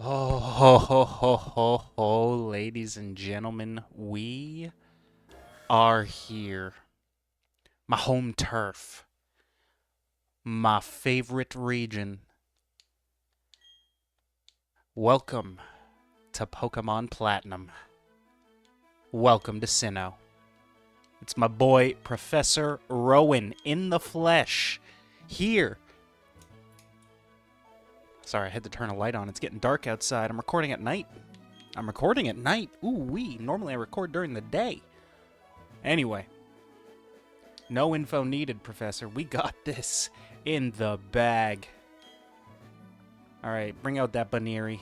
Oh, ho, ho, ho, ho, ho, ladies and gentlemen, we are here. My home turf, my favorite region. Welcome to Pokemon Platinum. Welcome to Sinnoh. It's my boy, Professor Rowan, in the flesh. Here. Sorry, I had to turn a light on. It's getting dark outside. I'm recording at night. Ooh wee. Normally I record during the day. Anyway. No info needed, Professor. We got this in the bag. Alright, bring out that Baneri.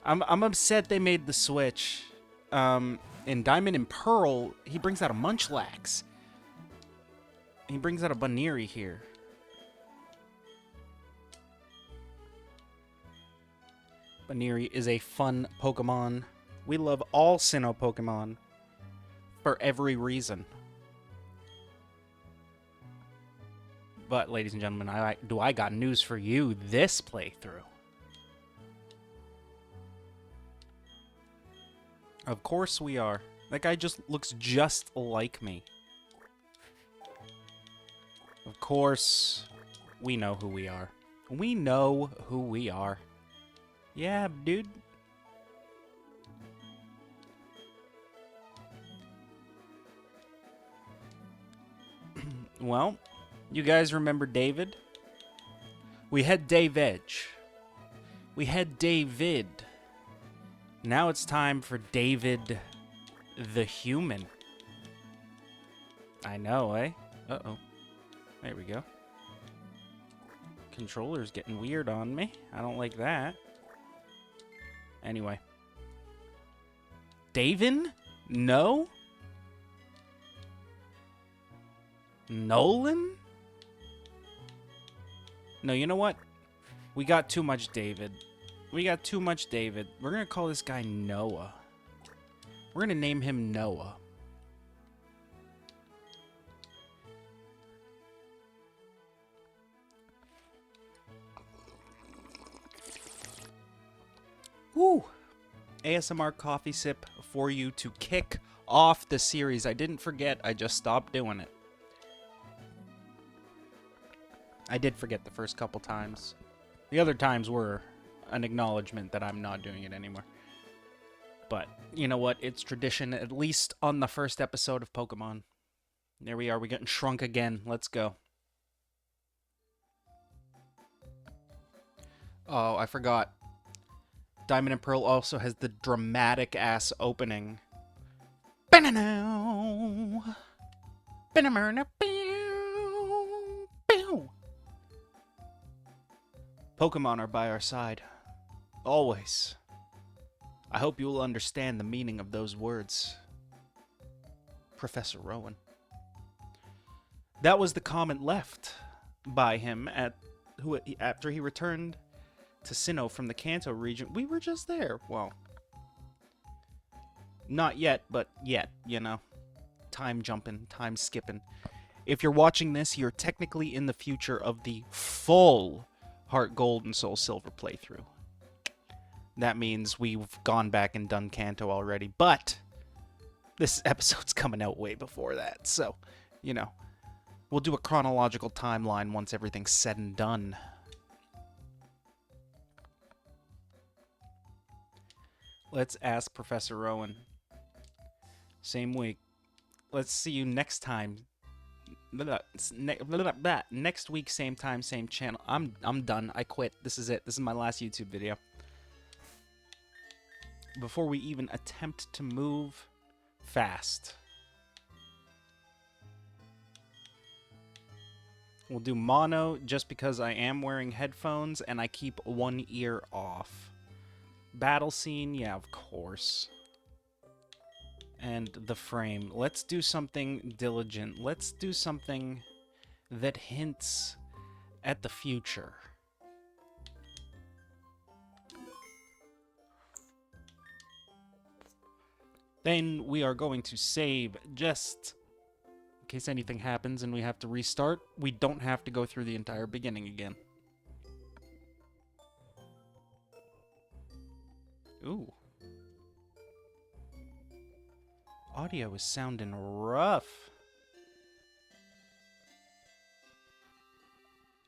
I'm upset they made the switch. In Diamond and Pearl, he brings out a Munchlax. He brings out a Baneri here. Baneri is a fun Pokemon. We love all Sinnoh Pokemon for every reason. But, ladies and gentlemen, I got news for you this playthrough. Of course we are. That guy just looks just like me. Of course, we know who we are. We know who we are. Yeah, dude. Well, you guys remember David? We had Dave Edge. We had David. Now it's time for David the human. I know, eh? Uh-oh. There we go. Controller's getting weird on me. I don't like that. Anyway. Davin? No? Nolan? No, you know what? We got too much David. We're going to call this guy Noah. We're going to name him Noah. Woo! ASMR coffee sip for you to kick off the series. I didn't forget, I just stopped doing it. I did forget the first couple times. The other times were an acknowledgement that I'm not doing it anymore. But, you know what? It's tradition, at least on the first episode of Pokemon. There we are. We're getting shrunk again. Let's go. Oh, I forgot. Diamond and Pearl also has the dramatic-ass opening. Pokemon are by our side. Always. I hope you will understand the meaning of those words, Professor Rowan. That was the comment left by him after he returned to Sinnoh from the Kanto region. We were just there. Well, not yet, but yet, you know. Time jumping, time skipping. If you're watching this, you're technically in the future of the full Heart Gold and Soul Silver playthrough. That means we've gone back and done Kanto already, but this episode's coming out way before that, so, you know, we'll do a chronological timeline once everything's said and done. Let's ask Professor Rowan. Same week. Let's see you next time. Next week, same time, same channel. I'm done. I quit. This is it. This is my last YouTube video. Before we even attempt to move fast. We'll do mono just because I am wearing headphones and I keep one ear off. Battle scene, yeah, of course. And the frame. Let's do something diligent. Let's do something that hints at the future. Then we are going to save just in case anything happens and we have to restart. We don't have to go through the entire beginning again. Ooh. Audio is sounding rough.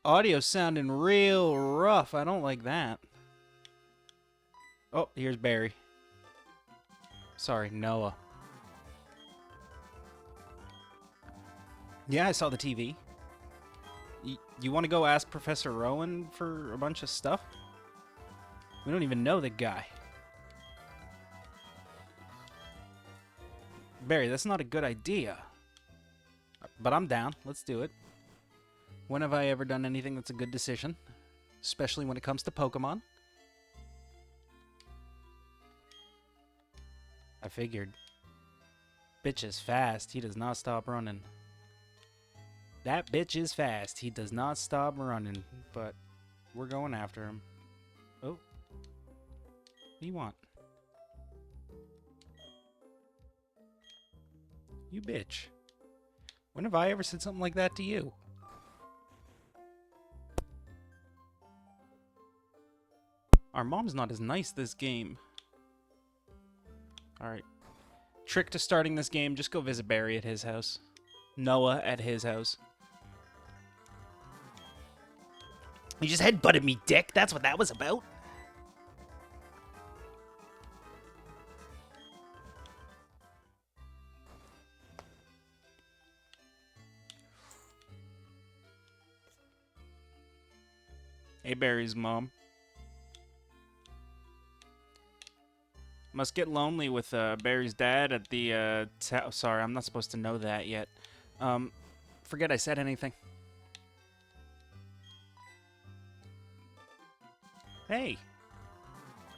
Audio's sounding real rough. I don't like that. Oh, here's Barry. Sorry, Noah. Yeah, I saw the TV. You want to go ask Professor Rowan for a bunch of stuff? We don't even know the guy. Barry, that's not a good idea. But I'm down. Let's do it. When have I ever done anything that's a good decision? Especially when it comes to Pokemon. I figured. Bitch is fast. He does not stop running. That bitch is fast. He does not stop running. But we're going after him. Oh. What do you want? You bitch. When have I ever said something like that to you? Our mom's not as nice this game. Alright. Trick to starting this game, just go visit Barry at his house. Noah at his house. You just headbutted me, dick. That's what that was about. Hey, Barry's mom. Must get lonely with Barry's dad at the sorry, I'm not supposed to know that yet. Forget I said anything. Hey.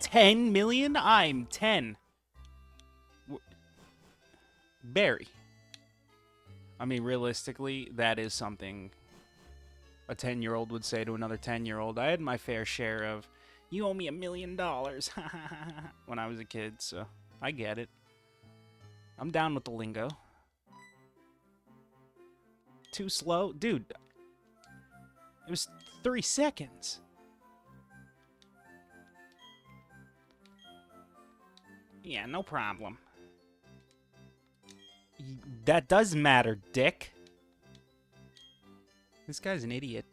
10 million? I'm 10. Barry. I mean, realistically, that is something a 10-year-old would say to another 10-year-old. I had my fair share of, you owe me $1 million when I was a kid, so I get it. I'm down with the lingo. Too slow? Dude, it was 3 seconds. Yeah, no problem. That does matter, dick. This guy's an idiot.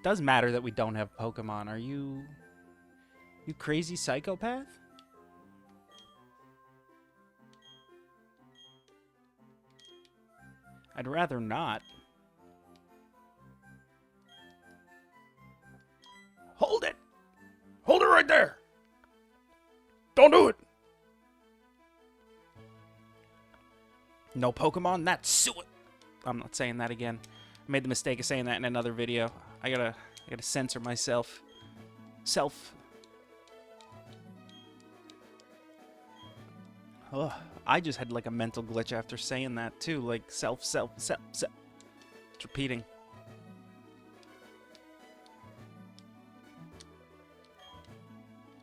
Does matter that we don't have Pokemon. Are you crazy psychopath? I'd rather not. Hold it! Hold it right there! Don't do it! No Pokemon? That's suicide. I'm not saying that again. I made the mistake of saying that in another video. I gotta censor myself. Ugh, I just had like a mental glitch after saying that too. Like self. It's repeating.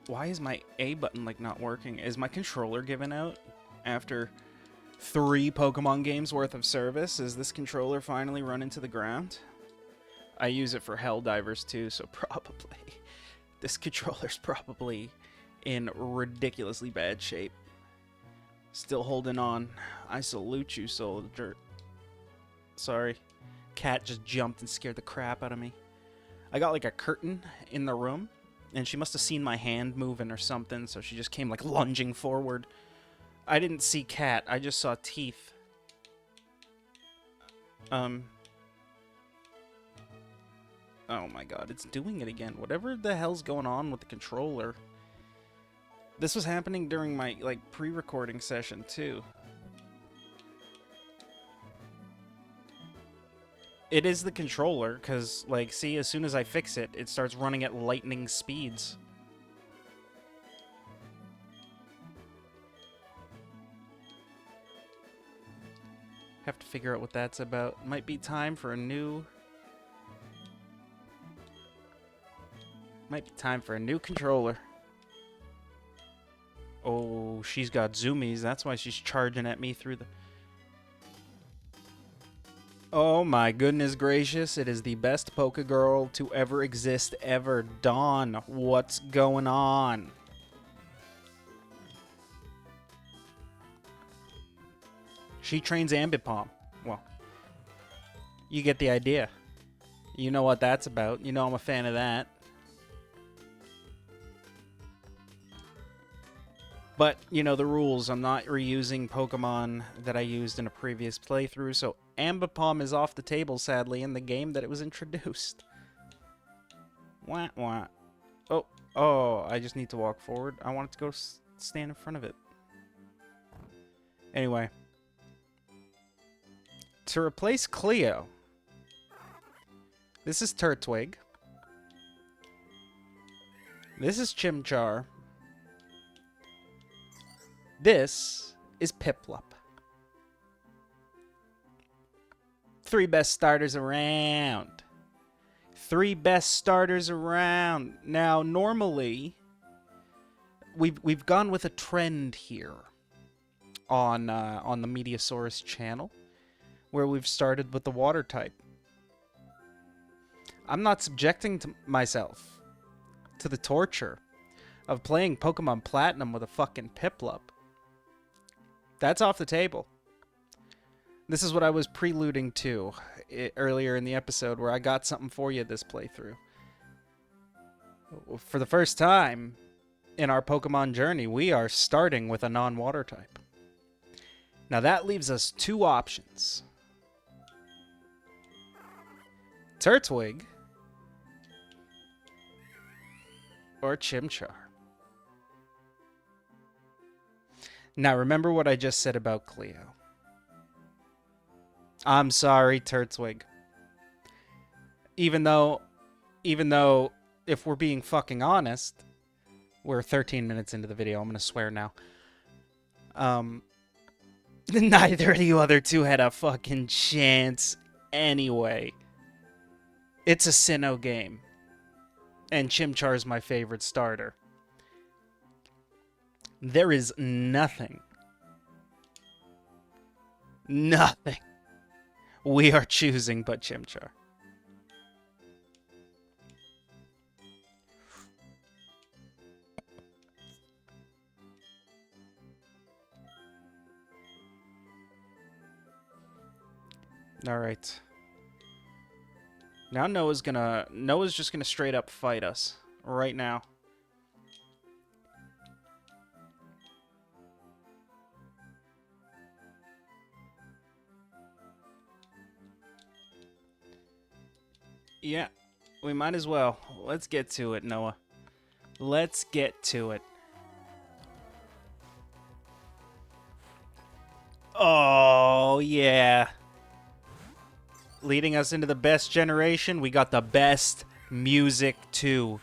Why is my A button like not working? Is my controller giving out after 3 Pokemon games worth of service? Is this controller finally run into the ground? I use it for Helldivers too, so probably. This controller's probably in ridiculously bad shape. Still holding on. I salute you, soldier. Sorry. Cat just jumped and scared the crap out of me. I got like a curtain in the room, and she must have seen my hand moving or something, so she just came like lunging forward. I didn't see Cat, I just saw teeth. Oh my god, it's doing it again. Whatever the hell's going on with the controller. This was happening during my, like, pre-recording session, too. It is the controller, because, like, see, as soon as I fix it, it starts running at lightning speeds. Have to figure out what that's about. Might be time for a new... Might be time for a new controller. Oh, she's got zoomies. That's why she's charging at me through the... Oh my goodness gracious, it is the best Poké Girl to ever exist ever. Dawn, what's going on? She trains Ambipom. Well, you get the idea. You know what that's about. You know I'm a fan of that. But, you know the rules. I'm not reusing Pokemon that I used in a previous playthrough, so Ambipom is off the table, sadly, in the game that it was introduced. Wah, wah. Oh, I just need to walk forward. I wanted to go stand in front of it. Anyway. To replace Cleo, this is Turtwig. This is Chimchar. This is Piplup. 3 best starters around. 3 best starters around. Now, normally, we've gone with a trend here on the Mediasaurus channel, where we've started with the water type. I'm not subjecting myself to the torture of playing Pokemon Platinum with a fucking Piplup. That's off the table. This is what I was preluding to earlier in the episode, where I got something for you this playthrough. For the first time in our Pokemon journey, we are starting with a non-water type. Now that leaves us 2 options. Turtwig or Chimchar. Now remember what I just said about Cleo. I'm sorry, Turtwig. Even though if we're being fucking honest, we're 13 minutes into the video. I'm gonna swear now. Neither of you other two had a fucking chance anyway. It's a Sinnoh game. And Chimchar's my favorite starter. There is nothing we are choosing but Chimchar. Alright. Now Noah's just gonna straight up fight us right now. Yeah, we might as well. Let's get to it, Noah. Let's get to it. Oh, yeah. Leading us into the best generation, we got the best music, too.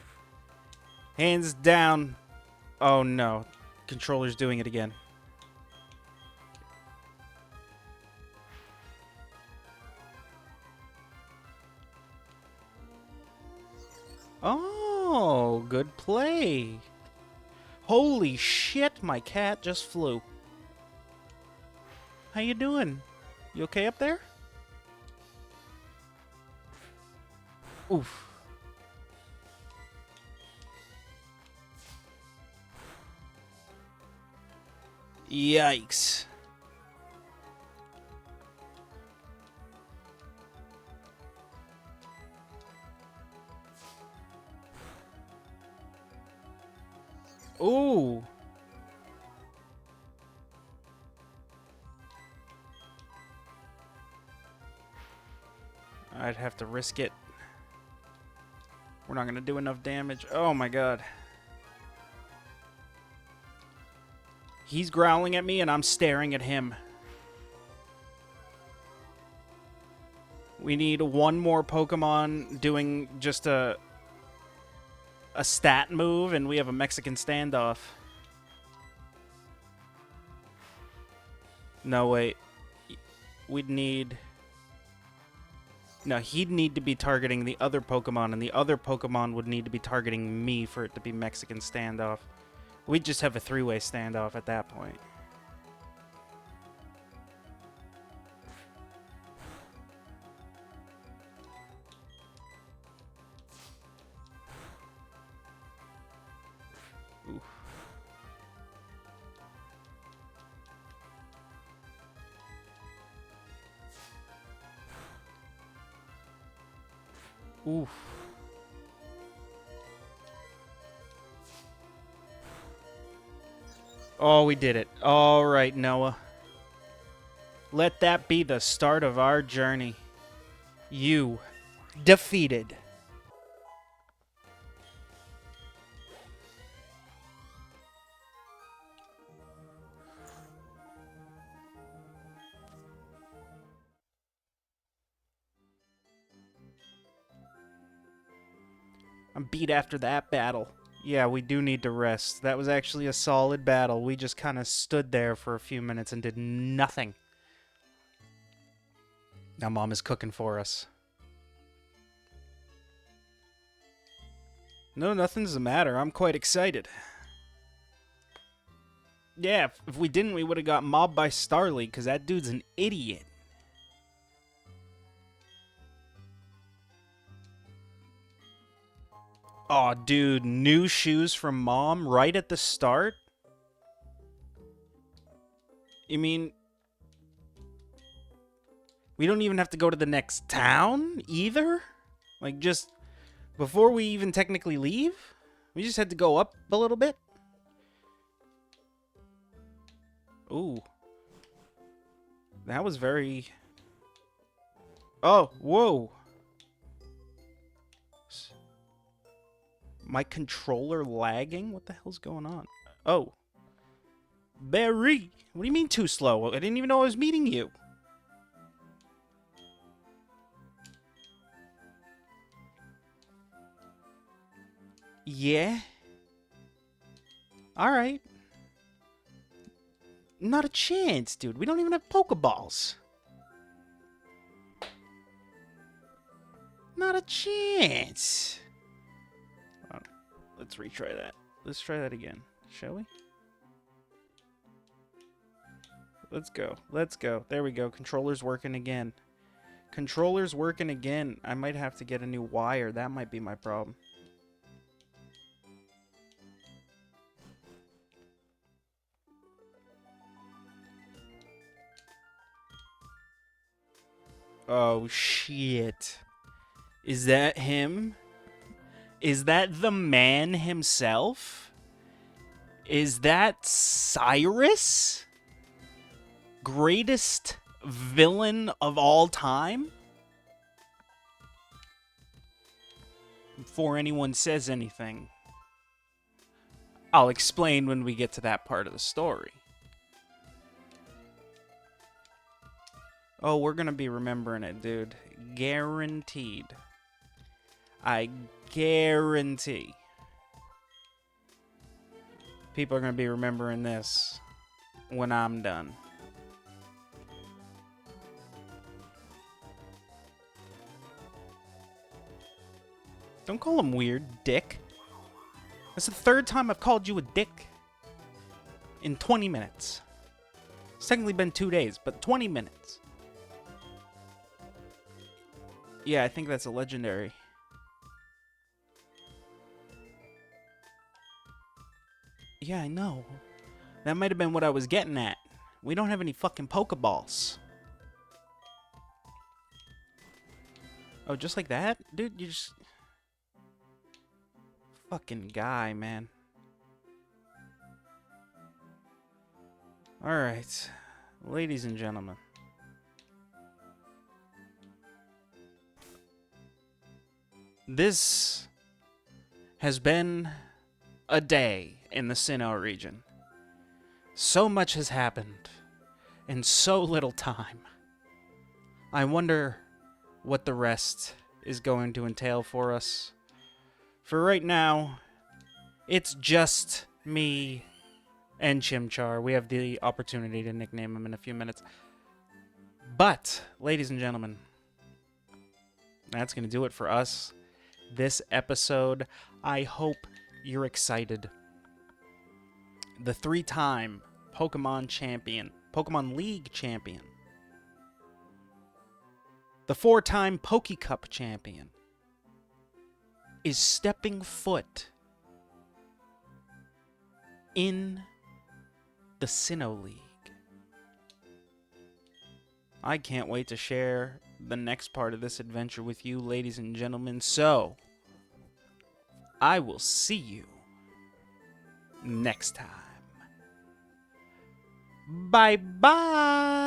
Hands down. Oh, no. Controller's doing it again. Oh, good play. Holy shit, my cat just flew. How you doing? You okay up there? Oof. Yikes. Ooh. I'd have to risk it. We're not going to do enough damage. Oh my god. He's growling at me and I'm staring at him. We need one more Pokemon doing just a stat move and we have a Mexican standoff. No, wait. We'd need... No, he'd need to be targeting the other Pokemon, and the other Pokemon would need to be targeting me for it to be Mexican standoff. We'd just have a 3-way standoff at that point. Oof. Oh, we did it. All right, Noah. Let that be the start of our journey. You defeated. I'm beat after that battle. Yeah, we do need to rest. That was actually a solid battle. We just kind of stood there for a few minutes and did nothing. Now Mom is cooking for us. No, nothing's the matter. I'm quite excited. Yeah, if we didn't, we would have got mobbed by Stary, because that dude's an idiot. Aw, dude, new shoes from Mom right at the start? You mean... we don't even have to go to the next town, either? Like, just... before we even technically leave? We just had to go up a little bit? Ooh. That was very... oh, whoa. My controller lagging? What the hell's going on? Oh. Barry! What do you mean too slow? I didn't even know I was meeting you. Yeah? Alright. Not a chance, dude. We don't even have Pokeballs. Not a chance. Let's retry that. Let's try that again, shall we? Let's go. Let's go. There we go. Controller's working again. Controller's working again. I might have to get a new wire. That might be my problem. Oh, shit. Is that him? Is that the man himself? Is that Cyrus? Greatest villain of all time? Before anyone says anything, I'll explain when we get to that part of the story. Oh, we're gonna be remembering it, dude. Guaranteed. I guarantee. People are gonna be remembering this when I'm done. Don't call him weird, dick. That's the third time I've called you a dick in 20 minutes. It's technically been 2 days, but 20 minutes. Yeah, I think that's a legendary. Yeah, I know. That might have been what I was getting at. We don't have any fucking Pokeballs. Oh, just like that? Dude, you just... fucking guy, man. Alright. Ladies and gentlemen. This has been a day in the Sinnoh region. So much has happened in so little time. I wonder what the rest is going to entail for us. For right now, it's just me and Chimchar. We have the opportunity to nickname him in a few minutes. But, ladies and gentlemen, that's going to do it for us. This episode, I hope you're excited. The 3-time Pokemon champion, Pokemon League champion, the 4-time Pokecup champion, is stepping foot in the Sinnoh League. I can't wait to share the next part of this adventure with you, ladies and gentlemen. So, I will see you next time. Bye bye.